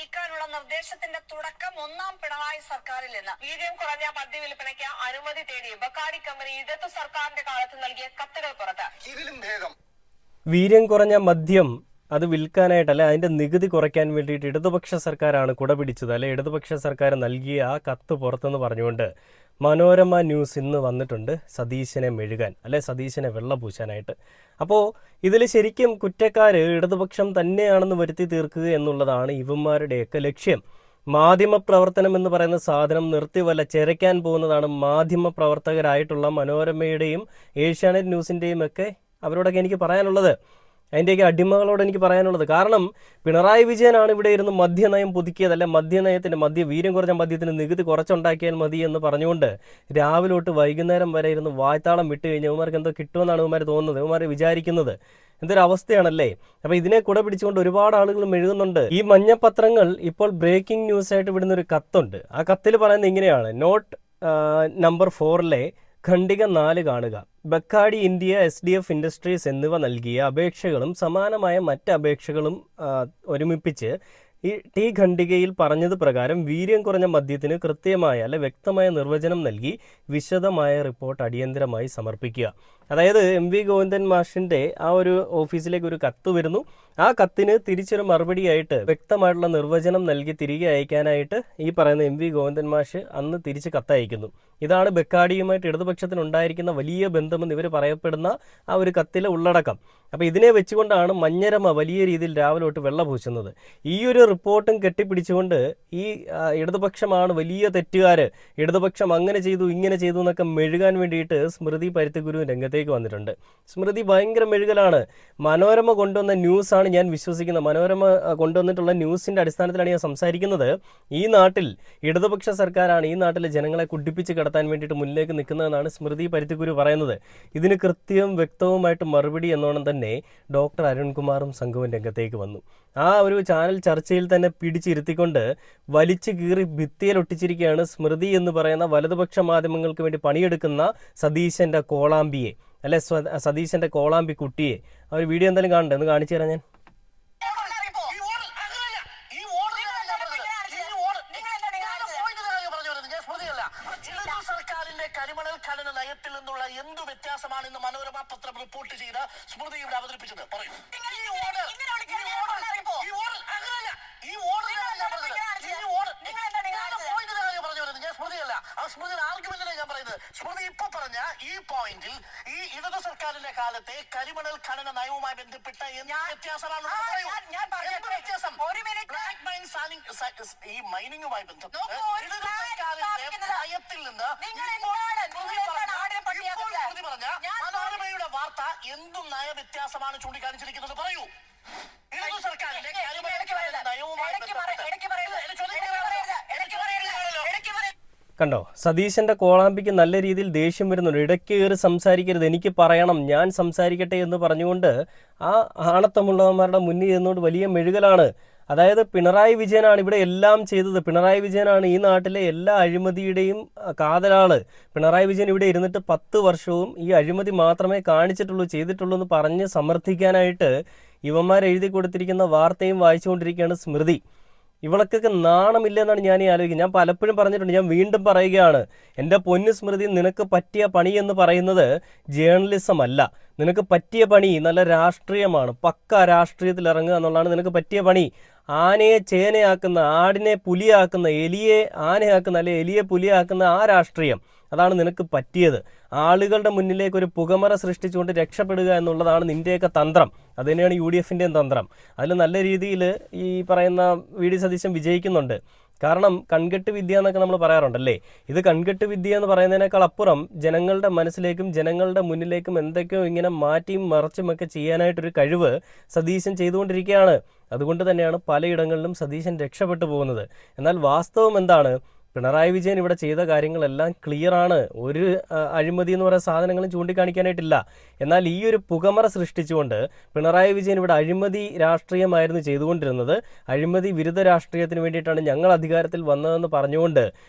വിൽക്കാനുള്ള നിർദ്ദേശത്തിന്റെ തുടക്കം ഒന്നാം പിണറായി സർക്കാരിൽ നിന്ന്. വീര്യം കുറഞ്ഞ മദ്യവിൽപ്പനയ്ക്ക് അനുമതി തേടി ബക്കാടി കമ്പനി ഇടതു സർക്കാരിന്റെ കാലത്ത് നൽകിയ കത്തുകൾ പുറത്ത്. ഇതിലും ഭേദം വീര്യം കുറഞ്ഞ മദ്യം അത് വിൽക്കാനായിട്ടല്ല, അതിൻ്റെ നികുതി കുറയ്ക്കാൻ വേണ്ടിയിട്ട് ഇടതുപക്ഷ സർക്കാരാണ് കുടപിടിച്ചത്, അല്ലെ ഇടതുപക്ഷ സർക്കാർ നൽകിയ ആ കത്ത് പുറത്തെന്ന് പറഞ്ഞുകൊണ്ട് മനോരമ ന്യൂസ് ഇന്ന് വന്നിട്ടുണ്ട് സതീശനെ മെഴുകാൻ, അല്ലെ സതീശനെ വെള്ളപൂശാനായിട്ട്. അപ്പോൾ ഇതിൽ ശരിക്കും കുറ്റക്കാർ ഇടതുപക്ഷം തന്നെയാണെന്ന് വരുത്തി തീർക്കുക എന്നുള്ളതാണ് ഇവന്മാരുടെയൊക്കെ ലക്ഷ്യം. മാധ്യമപ്രവർത്തനം എന്ന് പറയുന്ന സാധനം നിർത്തിവല്ല ചെരയ്ക്കാൻ പോകുന്നതാണ് മാധ്യമപ്രവർത്തകരായിട്ടുള്ള മനോരമയുടെയും ഏഷ്യാനെറ്റ് ന്യൂസിൻ്റെയും ഒക്കെ അവരോടൊക്കെ എനിക്ക് പറയാനുള്ളത്, അതിൻ്റെയൊക്കെ അടിമകളോട് എനിക്ക് പറയാനുള്ളത്. കാരണം പിണറായി വിജയനാണ് ഇവിടെ ഇരുന്ന് മദ്യനയം പുതുക്കിയതല്ല, വീര്യം കുറഞ്ഞ മദ്യത്തിന് നികുതി കുറച്ചുണ്ടാക്കിയാൽ മതി എന്ന് പറഞ്ഞുകൊണ്ട് രാവിലെ തൊട്ട് വൈകുന്നേരം വരെ ഇരുന്ന് വായ്ത്താളം വിട്ട് കഴിഞ്ഞാൽ ഇവന്മാർക്ക് എന്തോ കിട്ടുമെന്നാണ് ഇവന്മാർ തോന്നുന്നത്, ഇവന്മാർ വിചാരിക്കുന്നത്. എന്തൊരു അവസ്ഥയാണല്ലേ. അപ്പോൾ ഇതിനെ കൂടെ പിടിച്ചുകൊണ്ട് ഒരുപാട് ആളുകൾ മെഴുകുന്നുണ്ട്. ഈ മഞ്ഞപ്പത്രങ്ങൾ ഇപ്പോൾ ബ്രേക്കിംഗ് ന്യൂസ് ആയിട്ട് വിടുന്ന ഒരു കത്തുണ്ട്. ആ കത്തിൽ പറയുന്നത് ഇങ്ങനെയാണ്: നോട്ട് നമ്പർ 4 ഖണ്ഡിക 4 കാണുക. ബക്കാടി ഇന്ത്യ, SDF ഇൻഡസ്ട്രീസ് എന്നിവ നൽകിയ അപേക്ഷകളും സമാനമായ മറ്റ് അപേക്ഷകളും ഒരുമിപ്പിച്ച് ഈ ഖണ്ഡികയിൽ പറഞ്ഞത് പ്രകാരം വീര്യം കുറഞ്ഞ മദ്യത്തിന് കൃത്യമായ വ്യക്തമായ നിർവചനം നൽകി വിശദമായ റിപ്പോർട്ട് അടിയന്തരമായി സമർപ്പിക്കുക. അതായത് MV ഗോവിന്ദൻ മാഷിൻ്റെ ആ ഒരു ഓഫീസിലേക്ക് ഒരു കത്ത് വരുന്നു. ആ കത്തിന് തിരിച്ചൊരു മറുപടിയായിട്ട് വ്യക്തമായിട്ടുള്ള നിർവചനം നൽകി തിരികെ അയക്കാനായിട്ട് ഈ പറയുന്ന MV ഗോവിന്ദൻ മാഷ് അന്ന് തിരിച്ച് കത്തയക്കുന്നു. ഇതാണ് ബക്കാടിയുമായിട്ട് ഇടതുപക്ഷത്തിന് ഉണ്ടായിരിക്കുന്ന വലിയ ബന്ധമെന്ന് ഇവർ പറയപ്പെടുന്ന ആ ഒരു കത്തിലെ ഉള്ളടക്കം. അപ്പോൾ ഇതിനെ വെച്ചുകൊണ്ടാണ് മഞ്ഞരമ വലിയ രീതിയിൽ രാവിലെ തൊട്ട് വെള്ളപൂശുന്നത്. ഈ ഒരു റിപ്പോർട്ടും കെട്ടിപ്പിടിച്ചുകൊണ്ട് ഈ ഇടതുപക്ഷമാണ് വലിയ തെറ്റുകാർ, ഇടതുപക്ഷം അങ്ങനെ ചെയ്തു ഇങ്ങനെ ചെയ്തു എന്നൊക്കെ മെഴുകാൻ വേണ്ടിയിട്ട് സ്മൃതി പരുത്തിഗുരു രംഗത്തേക്ക് വന്നിട്ടുണ്ട്. സ്മൃതി ഭയങ്കര മെഴുകലാണ്. മനോരമ കൊണ്ടുവന്ന ന്യൂസാണ് ഞാൻ വിശ്വസിക്കുന്നത്. മനോരമ കൊണ്ടുവന്നിട്ടുള്ള ന്യൂസിൻ്റെ അടിസ്ഥാനത്തിലാണ് ഞാൻ സംസാരിക്കുന്നത്. ഈ നാട്ടിൽ ഇടതുപക്ഷ സർക്കാരാണ് ഈ നാട്ടിലെ ജനങ്ങളെ കുടിപ്പിച്ച് കിടത്താൻ വേണ്ടിയിട്ട് മുന്നിലേക്ക് നിൽക്കുന്നതെന്നാണ് സ്മൃതി പരുത്തിഗുരു പറയുന്നത്. ഇതിന് കൃത്യവും വ്യക്തവുമായിട്ട് മറുപടി എന്നോണം തന്നെ ഡോക്ടർ അരുൺകുമാറും സംഘവും രംഗത്തേക്ക് വന്നു. ആ ഒരു ചാനൽ ചർച്ചയിൽ തന്നെ പിടിച്ചിരുത്തിക്കൊണ്ട് വലിച്ചു കീറി ഭിത്തിയിൽ ഒട്ടിച്ചിരിക്കുകയാണ് സ്മൃതി എന്ന് പറയുന്ന വലതുപക്ഷ മാധ്യമങ്ങൾക്ക് വേണ്ടി പണിയെടുക്കുന്ന സതീശൻ്റെ കോളാമ്പിയെ, അല്ലെ സതീശൻ്റെ കോളാമ്പി കുട്ടിയെ. ആ ഒരു വീഡിയോ എന്തായാലും കാണണ്ടേ, ഒന്ന് കാണിച്ചു തരാം ഞാൻ. കരിമണൽ ഖനന നയത്തിൽ നിന്നുള്ള എന്ത് വ്യത്യാസമാണ് ഇന്ന് മനോരമ പത്രം റിപ്പോർട്ട് ചെയ്ത് സ്മൃതി ഇവിടെ അവതരിപ്പിച്ചത്? പറയൂ. സ്മൃതി ഇപ്പൊ പറഞ്ഞ ഈ പോയിന്റിൽ ഈ ഇടതു സർക്കാരിന്റെ കാലത്തെ കരിമണൽ ഖനന നയവുമായി ബന്ധപ്പെട്ട എന്ത് വ്യത്യാസമാണ്? ഈ മൈനിങ്ങുമായി ബന്ധപ്പെട്ട് ഇടതു സർക്കാരിന്റെ നയത്തിൽ നിന്ന് പറഞ്ഞ മനോരമയുടെ വാർത്ത എന്തും നയ വ്യത്യാസമാണ് ചൂണ്ടിക്കാണിച്ചിരിക്കുന്നത്? പറയൂ. ഇടതു സർക്കാരിന്റെ നയവുമായി കണ്ടോ, സതീശൻ്റെ കോളാമ്പിക്ക് നല്ല രീതിയിൽ ദേഷ്യം വരുന്നുണ്ട്. ഇടയ്ക്ക് കയറി സംസാരിക്കരുത്, എനിക്ക് പറയണം, ഞാൻ സംസാരിക്കട്ടെ എന്ന് പറഞ്ഞുകൊണ്ട് ആ ആണത്തമുള്ളവന്മാരുടെ മുന്നിൽ നിന്നുകൊണ്ട് വലിയ മെഴുകലാണ്. അതായത് പിണറായി വിജയനാണ് ഇവിടെ എല്ലാം ചെയ്തത്, പിണറായി വിജയനാണ് ഈ നാട്ടിലെ എല്ലാ അഴിമതിയുടെയും കാതലാള്. പിണറായി വിജയൻ ഇവിടെ ഇരുന്നിട്ട് 10 വർഷവും ഈ അഴിമതി മാത്രമേ കാണിച്ചിട്ടുള്ളൂ, ചെയ്തിട്ടുള്ളൂ എന്ന് പറഞ്ഞ് സമർത്ഥിക്കാനായിട്ട് ഇവന്മാർ എഴുതി കൊടുത്തിരിക്കുന്ന വാർത്തയും വായിച്ചുകൊണ്ടിരിക്കുകയാണ് സ്മൃതി. ഇവൾക്കൊക്കെ നാണമില്ലെന്നാണ് ഞാൻ ഈ ആലോചിക്കുന്നത്. ഞാൻ പലപ്പോഴും പറഞ്ഞിട്ടുണ്ട്, ഞാൻ വീണ്ടും പറയുകയാണ്, എൻ്റെ പൊന്നു സ്മൃതി, നിനക്ക് പറ്റിയ പണി എന്ന് പറയുന്നത് ജേർണലിസം അല്ല. നിനക്ക് പറ്റിയ പണി നല്ല രാഷ്ട്രീയമാണ്, പക്ക രാഷ്ട്രീയത്തിൽ ഇറങ്ങുക എന്നുള്ളതാണ് നിനക്ക് പറ്റിയ പണി. ആനയെ ചേനയാക്കുന്ന, ആടിനെ പുലിയാക്കുന്ന, എലിയെ ആനയാക്കുന്ന, അല്ലെ എലിയെ പുലിയാക്കുന്ന ആ രാഷ്ട്രീയം, അതാണ് നിനക്ക് പറ്റിയത്. ആളുകളുടെ മുന്നിലേക്ക് ഒരു പുകമറ സൃഷ്ടിച്ചുകൊണ്ട് രക്ഷപ്പെടുക എന്നുള്ളതാണ് നിൻ്റെയൊക്കെ തന്ത്രം. അത് തന്നെയാണ് UDFൻ്റെയും തന്ത്രം. അതിൽ നല്ല രീതിയിൽ ഈ പറയുന്ന VD സതീശൻ വിജയിക്കുന്നുണ്ട്. കാരണം കൺകെട്ട് വിദ്യ എന്നൊക്കെ നമ്മൾ പറയാറുണ്ടല്ലേ, ഇത് കൺകെട്ട് വിദ്യ എന്ന് പറയുന്നതിനേക്കാൾ അപ്പുറം ജനങ്ങളുടെ മനസ്സിലേക്കും ജനങ്ങളുടെ മുന്നിലേക്കും എന്തൊക്കെയോ ഇങ്ങനെ മാറ്റിയും മറച്ചുമൊക്കെ ചെയ്യാനായിട്ടൊരു കഴിവ് സതീശൻ ചെയ്തുകൊണ്ടിരിക്കുകയാണ്. അതുകൊണ്ട് തന്നെയാണ് പലയിടങ്ങളിലും സതീശൻ രക്ഷപ്പെട്ടു പോകുന്നത്. എന്നാൽ വാസ്തവം എന്താണ്? പിണറായി വിജയൻ ഇവിടെ ചെയ്ത കാര്യങ്ങളെല്ലാം ക്ലിയറാണ്. ഒരു അഴിമതി എന്ന് പറയുന്ന സാധനങ്ങളും ചൂണ്ടിക്കാണിക്കാനായിട്ടില്ല. എന്നാൽ ഈ ഒരു പുകമറ സൃഷ്ടിച്ചുകൊണ്ട് പിണറായി വിജയൻ ഇവിടെ അഴിമതി രാഷ്ട്രീയമായിരുന്നു ചെയ്തുകൊണ്ടിരുന്നത്, അഴിമതി വിരുദ്ധ രാഷ്ട്രീയത്തിന് വേണ്ടിയിട്ടാണ് ഞങ്ങൾ അധികാരത്തിൽ വന്നതെന്ന് പറഞ്ഞുകൊണ്ട്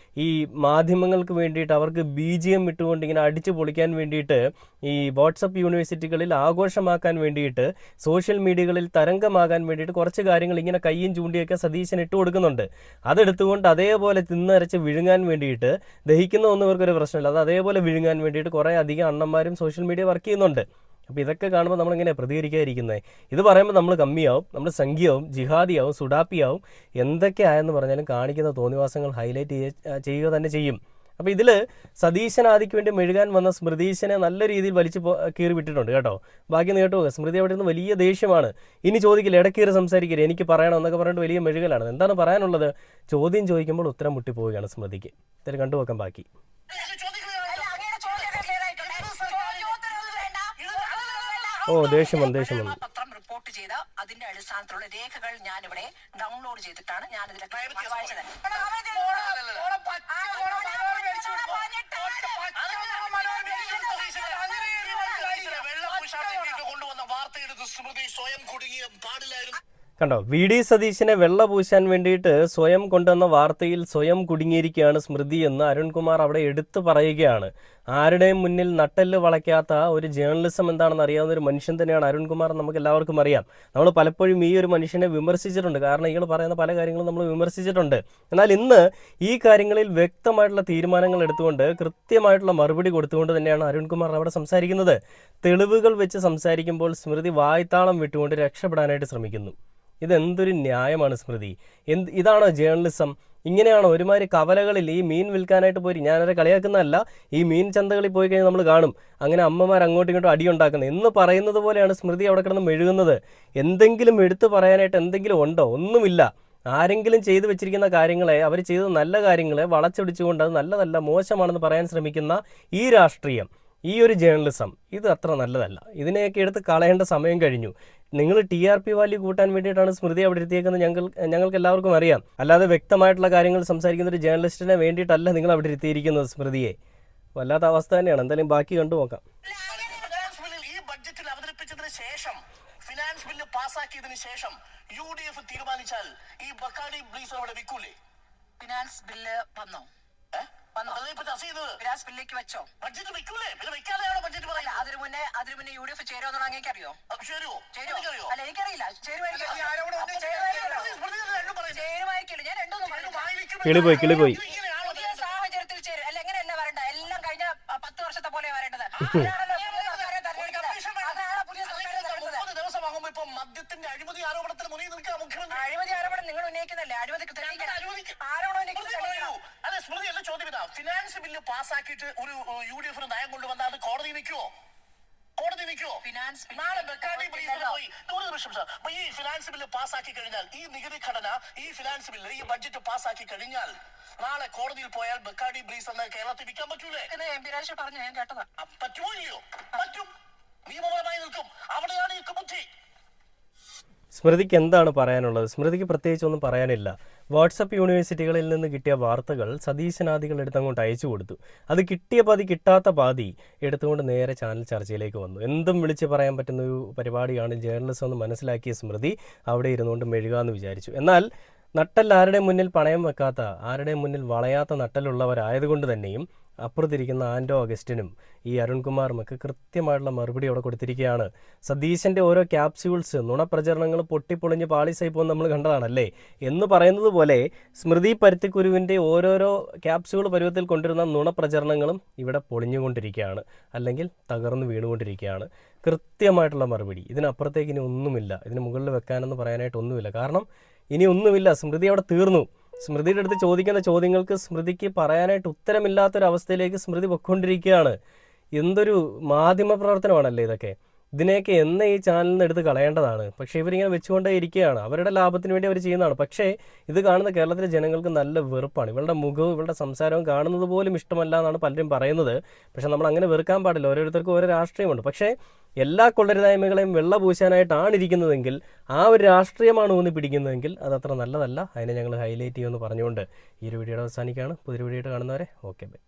ഈ മാധ്യമങ്ങൾക്ക് വേണ്ടിയിട്ട് അവർക്ക് BGM ഇട്ടുകൊണ്ട് ഇങ്ങനെ അടിച്ചു പൊളിക്കാൻ വേണ്ടിയിട്ട് ഈ വാട്സപ്പ് യൂണിവേഴ്സിറ്റികളിൽ ആഘോഷമാക്കാൻ വേണ്ടിയിട്ട് സോഷ്യൽ മീഡിയകളിൽ തരംഗമാകാൻ വേണ്ടിയിട്ട് കുറച്ച് കാര്യങ്ങൾ ഇങ്ങനെ കയ്യും ചൂണ്ടിയൊക്കെ സതീശൻ ഇട്ട് കൊടുക്കുന്നുണ്ട്. അതെടുത്തുകൊണ്ട് അതേപോലെ തിന്നരച്ച് വിഴുങ്ങാൻ വേണ്ടിയിട്ട് ദഹിക്കുന്ന ഒന്നും ഇവർക്കൊരു പ്രശ്നമില്ല. അത് അതേപോലെ വിഴുങ്ങാൻ വേണ്ടിയിട്ട് കുറേ അധികം അണ്ണന്മാരും സോഷ്യൽ മീഡിയ വർക്ക് ചെയ്യുന്നുണ്ട്. അപ്പോൾ ഇതൊക്കെ കാണുമ്പോൾ നമ്മളെങ്ങനെയാണ് പ്രതികരിക്കാതിരിക്കുന്നത്? ഇത് പറയുമ്പോൾ നമ്മൾ കമ്മിയാവും, നമ്മൾ സംഖ്യയാവും, ജിഹാദിയാവും, സുഡാപ്പിയാവും, എന്തൊക്കെയായെന്ന് പറഞ്ഞാലും കാണിക്കുന്ന തോന്നിവാസങ്ങൾ ഹൈലൈറ്റ് ചെയ്യുക തന്നെ ചെയ്യും. അപ്പോൾ ഇതിൽ സതീശൻ ആദിക്ക് വേണ്ടി മെഴുകാൻ വന്ന സ്മൃതീശനെ നല്ല രീതിയിൽ വലിച്ചു കീറി വിട്ടിട്ടുണ്ട് കേട്ടോ. ബാക്കി നീട്ടു സ്മൃതി അവിടെ നിന്ന് വലിയ ദേഷ്യമാണ്. ഇനി ചോദിക്കില്ല, ഇടക്കീറി സംസാരിക്കില്ല, എനിക്ക് പറയണം എന്നൊക്കെ പറഞ്ഞിട്ട് വലിയ മെഴുകലാണ്. എന്താണ് പറയാനുള്ളത്? ചോദ്യം ചോദിക്കുമ്പോൾ ഉത്തരം മുട്ടിപ്പോവുകയാണ് സ്മൃതിക്ക്. ഇത്തിരി കണ്ടുവെക്കാം ബാക്കി. ദേഷ്യം വന്നു. പത്രം റിപ്പോർട്ട് ചെയ്ത അതിന്റെ അടിസ്ഥാനത്തിലുള്ള രേഖകൾ ഞാനിവിടെ ഡൗൺലോഡ് ചെയ്തിട്ടാണ് ഞാൻ ഇതിലൊക്കെ വായിച്ചത്. കൊണ്ടുവന്ന വാർത്തയെടുത്ത് സ്മൃതി സ്വയം കുടുങ്ങിയ പാടില്ലായിരുന്നു. കണ്ടോ, VD സതീശനെ വെള്ള പൂശാൻ വേണ്ടിയിട്ട് സ്വയം കൊണ്ടുവന്ന വാർത്തയിൽ സ്വയം കുടുങ്ങിയിരിക്കുകയാണ് സ്മൃതി എന്ന് അരുൺകുമാർ അവിടെ എടുത്തു പറയുകയാണ്. ആരുടെയും മുന്നിൽ നട്ടെല്ല് വളയ്ക്കാത്ത ഒരു ജേർണലിസം എന്താണെന്ന് അറിയാവുന്ന ഒരു മനുഷ്യൻ തന്നെയാണ് അരുൺകുമാർ. നമുക്ക് എല്ലാവർക്കും അറിയാം. നമ്മൾ പലപ്പോഴും ഈ ഒരു മനുഷ്യനെ വിമർശിച്ചിട്ടുണ്ട്. കാരണം ഇയാൾ പറയുന്ന പല കാര്യങ്ങളും നമ്മൾ വിമർശിച്ചിട്ടുണ്ട്. എന്നാൽ ഇന്ന് ഈ കാര്യങ്ങളിൽ വ്യക്തമായിട്ടുള്ള തീരുമാനങ്ങൾ എടുത്തുകൊണ്ട് കൃത്യമായിട്ടുള്ള മറുപടി കൊടുത്തുകൊണ്ട് തന്നെയാണ് അരുൺകുമാർ അവിടെ സംസാരിക്കുന്നത്. തെളിവുകൾ വെച്ച് സംസാരിക്കുമ്പോൾ സ്മൃതി വായ്ത്താളം വിട്ടുകൊണ്ട് രക്ഷപ്പെടാനായിട്ട് ശ്രമിക്കുന്നു. ഇതെന്തൊരു ന്യായമാണ് സ്മൃതി? ഇതാണോ ജേർണലിസം? ഇങ്ങനെയാണോ? ഒരുമാതിരി കവലകളിൽ ഈ മീൻ വിൽക്കാനായിട്ട് പോയി, ഞാനവരെ കളിയാക്കുന്നതല്ല, ഈ മീൻ ചന്തകളിൽ പോയി കഴിഞ്ഞാൽ നമ്മൾ കാണും അങ്ങനെ അമ്മമാർ അങ്ങോട്ടും ഇങ്ങോട്ടും അടിയുണ്ടാക്കുന്നത് എന്ന് പറയുന്നത് പോലെയാണ് സ്മൃതി അവിടെ കിടന്ന് മെഴുകുന്നത്. എന്തെങ്കിലും എടുത്തു പറയാനായിട്ട് എന്തെങ്കിലും ഉണ്ടോ? ഒന്നുമില്ല. ആരെങ്കിലും ചെയ്തു വെച്ചിരിക്കുന്ന കാര്യങ്ങളെ, അവർ ചെയ്ത നല്ല കാര്യങ്ങളെ വളച്ചൊടിച്ചുകൊണ്ട് അത് നല്ലതല്ല, മോശമാണെന്ന് പറയാൻ ശ്രമിക്കുന്ന ഈ രാഷ്ട്രീയം, ഈ ഒരു ജേർണലിസം, ഇത് അത്ര നല്ലതല്ല. ഇതിനെയൊക്കെ എടുത്ത് കളയേണ്ട സമയം കഴിഞ്ഞു. നിങ്ങൾ TRP വാല്യൂ കൂട്ടാൻ വേണ്ടിയിട്ടാണ് സ്മൃതി അവിടെ ഇരുത്തിയേക്കുന്നത്. ഞങ്ങൾക്ക് എല്ലാവർക്കും അറിയാം. അല്ലാതെ വ്യക്തമായിട്ടുള്ള കാര്യങ്ങൾ സംസാരിക്കുന്ന ഒരു ജേർണലിസ്റ്റിനെ വേണ്ടിയിട്ടല്ല നിങ്ങൾ അവിടെ ഇരുത്തിയിരിക്കുന്നത് സ്മൃതിയെ. വല്ലാത്ത അവസ്ഥ തന്നെയാണ്. എന്തായാലും ബാക്കി കണ്ടു നോക്കാം. ഈ ബഡ്ജറ്റിൽ അവതരിപ്പിച്ചതിന് ശേഷം, ഫിനാൻസ് ബില്ല് പാസ്സാക്കിയതിനു ശേഷം UDF തീരുമാനിച്ചാൽ ഈ ബക്കാടി ബ്രീസ് അവിടെ വിൽക്കൂലേ? ഫിനാൻസ് ബില്ല് വന്നോ? ഫിനാൻസ് ബില്ലേക്ക് വെച്ചോ? ബഡ്ജറ്റ് വെക്കൂലേ? പിന്നെ വെക്കാതെയാണോ ബഡ്ജറ്റ് പറയുന്നത്? അതിനു മുന്നേ UDF ചേരുമെന്നുള്ള അങ്ങേക്ക് അറിയോ? ചേരുമോ? അല്ല, എനിക്കറിയില്ല. ചേരുമായിരിക്കില്ല. ഞാൻ രണ്ടൊന്നും കിളിപോയി. പുതിയ സാഹചര്യത്തിൽ ചേരും. അല്ല, എങ്ങനെയല്ല വരണ്ട, എല്ലാം കഴിഞ്ഞ 10 വർഷത്തെ പോലെ വരേണ്ടത്. ദിവസമാകുമ്പോ ഇപ്പൊ മദ്യത്തിന്റെ അഴിമതി ആരോപണത്തിന് മുന്നിൽ നിൽക്കുക മുഖ്യമന്ത്രി. അഴിമതി ആരോപണം നിങ്ങൾ ഉന്നയിക്കുന്നല്ലേ? അഴിമതിക്ക് അതെ സ്മൃതി, എല്ലാം ചോദ്യം ഇതാ. ഫിനാൻസ് ബില്ല് പാസ്സാക്കിയിട്ട് ഒരു UDF നയം കൊണ്ടുവന്നാൽ അത് കോടതി നിൽക്കുവോ? നാളെ ബക്കാടി ബ്രീസിൽ പോയി ഒരു നിമിഷം സാർ, ഈ ഫിനാൻസ് ബില്ല് പാസ്സാക്കി കഴിഞ്ഞാൽ, ഈ നികുതി ഘടന, ഈ ഫിനാൻസ് ബില്ല്, ഈ ബഡ്ജറ്റ് പാസ്സാക്കി കഴിഞ്ഞാൽ നാളെ കോടതിയിൽ പോയാൽ ബക്കാടി ബ്രീസ് എന്ന് കേരളത്തിൽ വിൽക്കാൻ പറ്റൂലേ? MP രാജേഷ് പറഞ്ഞു, ഞാൻ കേട്ടതാ. പറ്റുമോ ഇല്ലയോ? പറ്റും. നിയമപരമായി നിൽക്കും. അവിടെയാണ് ഈ ബുദ്ധി. സ്മൃതിക്ക് എന്താണ് പറയാനുള്ളത്? സ്മൃതിക്ക് പ്രത്യേകിച്ചൊന്നും പറയാനില്ല. വാട്സപ്പ് യൂണിവേഴ്സിറ്റികളിൽ നിന്ന് കിട്ടിയ വാർത്തകൾ സതീശനാദികൾ എടുത്തങ്ങോട്ട് അയച്ചു കൊടുത്തു. അത് കിട്ടിയ പാതി കിട്ടാത്ത പാതി എടുത്തുകൊണ്ട് നേരെ ചാനൽ ചർച്ചയിലേക്ക് വന്നു. എന്തും വിളിച്ച് പറയാൻ പറ്റുന്ന ഒരു പരിപാടിയാണ് ജേർണലിസം എന്ന് മനസ്സിലാക്കിയ സ്മൃതി അവിടെ ഇരുന്നുകൊണ്ട് മെഴുകാമെന്ന് വിചാരിച്ചു. എന്നാൽ നട്ടൽ ആരുടെ മുന്നിൽ പണയം വെക്കാത്ത, ആരുടെ മുന്നിൽ വളയാത്ത നട്ടലുള്ളവരായതുകൊണ്ട് തന്നെയും അപ്പുറത്തിരിക്കുന്ന ആൻഡോ അഗസ്റ്റിനും ഈ അരുൺകുമാറുമൊക്കെ കൃത്യമായിട്ടുള്ള മറുപടി അവിടെ കൊടുത്തിരിക്കുകയാണ്. സതീശൻ്റെ ഓരോ ക്യാപ്സ്യൂൾസ്, നുണപ്രചരണങ്ങൾ പൊട്ടിപ്പൊളിഞ്ഞ് പാളിസായി പോകുന്ന നമ്മൾ കണ്ടതാണല്ലേ എന്ന് പറയുന്നത് പോലെ സ്മൃതി പരുത്തിക്കുരുവിൻ്റെ ഓരോരോ ക്യാപ്സ്യൂൾ പരുവത്തിൽ കൊണ്ടിരുന്ന നുണപ്രചരണങ്ങളും ഇവിടെ പൊളിഞ്ഞുകൊണ്ടിരിക്കുകയാണ്, അല്ലെങ്കിൽ തകർന്നു വീണുകൊണ്ടിരിക്കുകയാണ്. കൃത്യമായിട്ടുള്ള മറുപടി. ഇതിനപ്പുറത്തേക്ക് ഇനി ഒന്നുമില്ല. ഇതിന് മുകളിൽ വെക്കാനെന്ന് പറയാനായിട്ട് ഒന്നുമില്ല. കാരണം ഇനി ഒന്നുമില്ല. സ്മൃതി അവിടെ തീർന്നു. സ്മൃതിയുടെ അടുത്ത് ചോദിക്കുന്ന ചോദ്യങ്ങൾക്ക് സ്മൃതിക്ക് പറയാനായിട്ട് ഉത്തരമില്ലാത്തൊരവസ്ഥയിലേക്ക് സ്മൃതി പൊയ്ക്കൊണ്ടിരിക്കുകയാണ്. എന്തൊരു മാധ്യമ പ്രവർത്തനമാണല്ലേ ഇതൊക്കെ. ഇതിനെയൊക്കെ എന്ന് ഈ ചാനലിൽ നിന്ന് എടുത്ത് കളയേണ്ടതാണ്. പക്ഷേ ഇവരിങ്ങനെ വെച്ചുകൊണ്ടേ ഇരിക്കുകയാണ്. അവരുടെ ലാഭത്തിന് വേണ്ടി അവർ ചെയ്യുന്നതാണ്. പക്ഷേ ഇത് കാണുന്ന കേരളത്തിലെ ജനങ്ങൾക്ക് നല്ല വെറുപ്പാണ്. ഇവളുടെ മുഖവും ഇവളുടെ സംസാരവും കാണുന്നത് പോലും ഇഷ്ടമല്ല എന്നാണ് പലരും പറയുന്നത്. പക്ഷേ നമ്മൾ അങ്ങനെ വെറുക്കാൻ പാടില്ല. ഓരോരുത്തർക്കും ഓരോ രാഷ്ട്രീയമുണ്ട്. പക്ഷേ എല്ലാ കൊള്ളരുതായ്മകളെയും വെള്ളപൂശാനായിട്ടാണ് ഇരിക്കുന്നതെങ്കിൽ, ആ ഒരു രാഷ്ട്രീയമാണ് ഊന്നി പിടിക്കുന്നതെങ്കിൽ അതത്ര നല്ലതല്ല. അതിനെ ഞങ്ങൾ ഹൈലൈറ്റ് ചെയ്യുമെന്ന് പറഞ്ഞുകൊണ്ട് ഈ ഒരു വീഡിയോയുടെ അവസാനിക്കുകയാണ്. പുതിയൊരു വീഡിയോ കാണുന്നവരെ ഓക്കെ ബൈ.